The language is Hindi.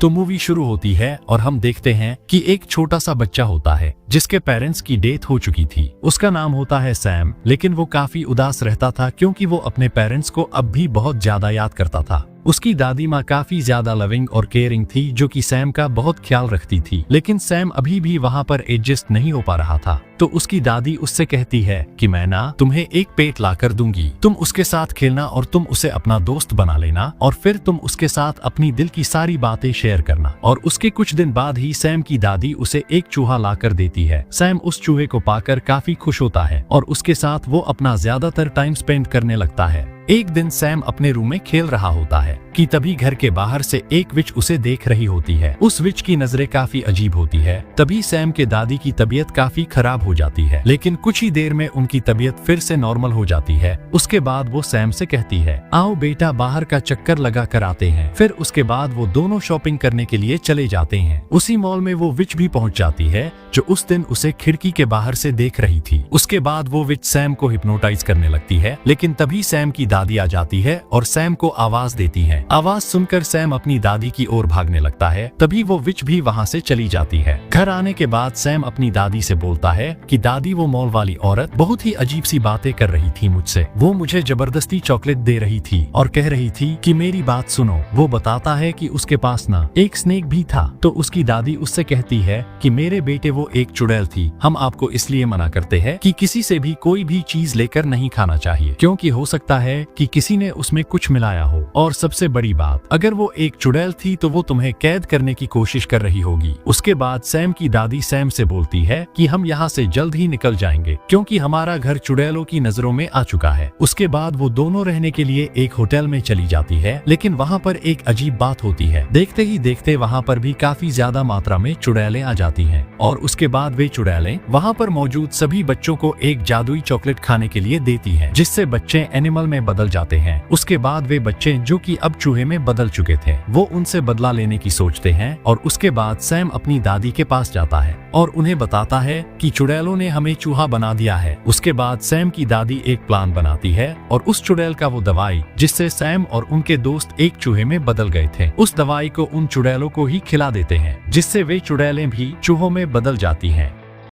तो मूवी शुरू होती है और हम देखते हैं कि एक छोटा सा बच्चा होता है जिसके पेरेंट्स की डेथ हो चुकी थी। उसका नाम होता है सैम, लेकिन वो काफी उदास रहता था क्योंकि वो अपने पेरेंट्स को अब भी बहुत ज्यादा याद करता था। उसकी दादी माँ काफी ज्यादा लविंग और केयरिंग थी जो कि सैम का बहुत ख्याल रखती थी, लेकिन सैम अभी भी वहाँ पर एडजस्ट नहीं हो पा रहा था। तो उसकी दादी उससे कहती है कि मैं ना तुम्हें एक पेट ला कर दूंगी, तुम उसके साथ खेलना और तुम उसे अपना दोस्त बना लेना और फिर तुम उसके साथ अपनी दिल की सारी बातें शेयर करना। और उसके कुछ दिन बाद ही सैम की दादी उसे एक चूहा ला कर देती है। सैम उस चूहे को पाकर काफी खुश होता है और उसके साथ वो अपना ज्यादातर टाइम स्पेंड करने लगता है। एक दिन सैम अपने रूम में खेल रहा होता है कि तभी घर के बाहर से एक विच उसे देख रही होती है। उस विच की नजरें काफी अजीब होती है। तभी सैम के दादी की तबीयत काफी खराब हो जाती है, लेकिन कुछ ही देर में उनकी तबीयत फिर से नॉर्मल हो जाती है। उसके बाद वो सैम से कहती है, आओ बेटा बाहर का चक्कर लगा कर आते हैं। फिर उसके बाद वो दोनों शॉपिंग करने के लिए चले जाते हैं। उसी मॉल में वो विच भी पहुंच जाती है जो उस दिन उसे खिड़की के बाहर से देख रही थी। उसके बाद वो विच सैम को हिप्नोटाइज करने लगती है, लेकिन तभी सैम की दादी आ जाती है और सैम को आवाज देती है। आवाज सुनकर सैम अपनी दादी की ओर भागने लगता है। तभी वो विच भी वहाँ से चली जाती है। घर आने के बाद सैम अपनी दादी से बोलता है कि दादी वो मॉल वाली औरत बहुत ही अजीब सी बातें कर रही थी मुझसे। वो मुझे जबरदस्ती चॉकलेट दे रही थी और कह रही थी कि मेरी बात सुनो। वो बताता है कि उसके पास ना एक स्नेक भी था। तो उसकी दादी उससे कहती है कि मेरे बेटे वो एक चुड़ैल थी। हम आपको इसलिए मना करते हैं कि किसी से भी कोई भी चीज लेकर नहीं खाना चाहिए, क्योंकि हो सकता है कि किसी ने उसमें कुछ मिलाया हो। और सबसे बड़ी बात, अगर वो एक चुड़ैल थी तो वो तुम्हें कैद करने की कोशिश कर रही होगी। उसके बाद सैम की दादी सैम से बोलती है कि हम यहाँ से जल्द ही निकल जाएंगे क्योंकि हमारा घर चुड़ैलों की नजरों में आ चुका है। उसके बाद वो दोनों रहने के लिए एक होटल में चली जाती है, लेकिन वहाँ पर एक अजीब बात होती है। देखते ही देखते वहाँ पर भी काफी ज्यादा मात्रा में चुड़ैलें आ जाती हैं और उसके बाद वे चुड़ैलें वहाँ पर मौजूद सभी बच्चों को एक जादुई चॉकलेट खाने के लिए देती हैं, जिससे बच्चे एनिमल में बदल जाते हैं। उसके बाद वे बच्चे जो कि अब चूहे में बदल चुके थे वो उनसे बदला लेने की सोचते हैं। और उसके बाद सैम अपनी दादी के पास जाता है और उन्हें बताता है कि चुड़ैलों ने हमें चूहा बना दिया है। उसके बाद सैम की दादी एक प्लान बनाती है और उस चुड़ैल का वो दवाई जिससे सैम और उनके दोस्त एक चूहे में बदल गए थे, उस दवाई को उन चुड़ैलों को ही खिला देते हैं, जिससे वे चुड़ैलें भी चूहों में बदल जाती हैं।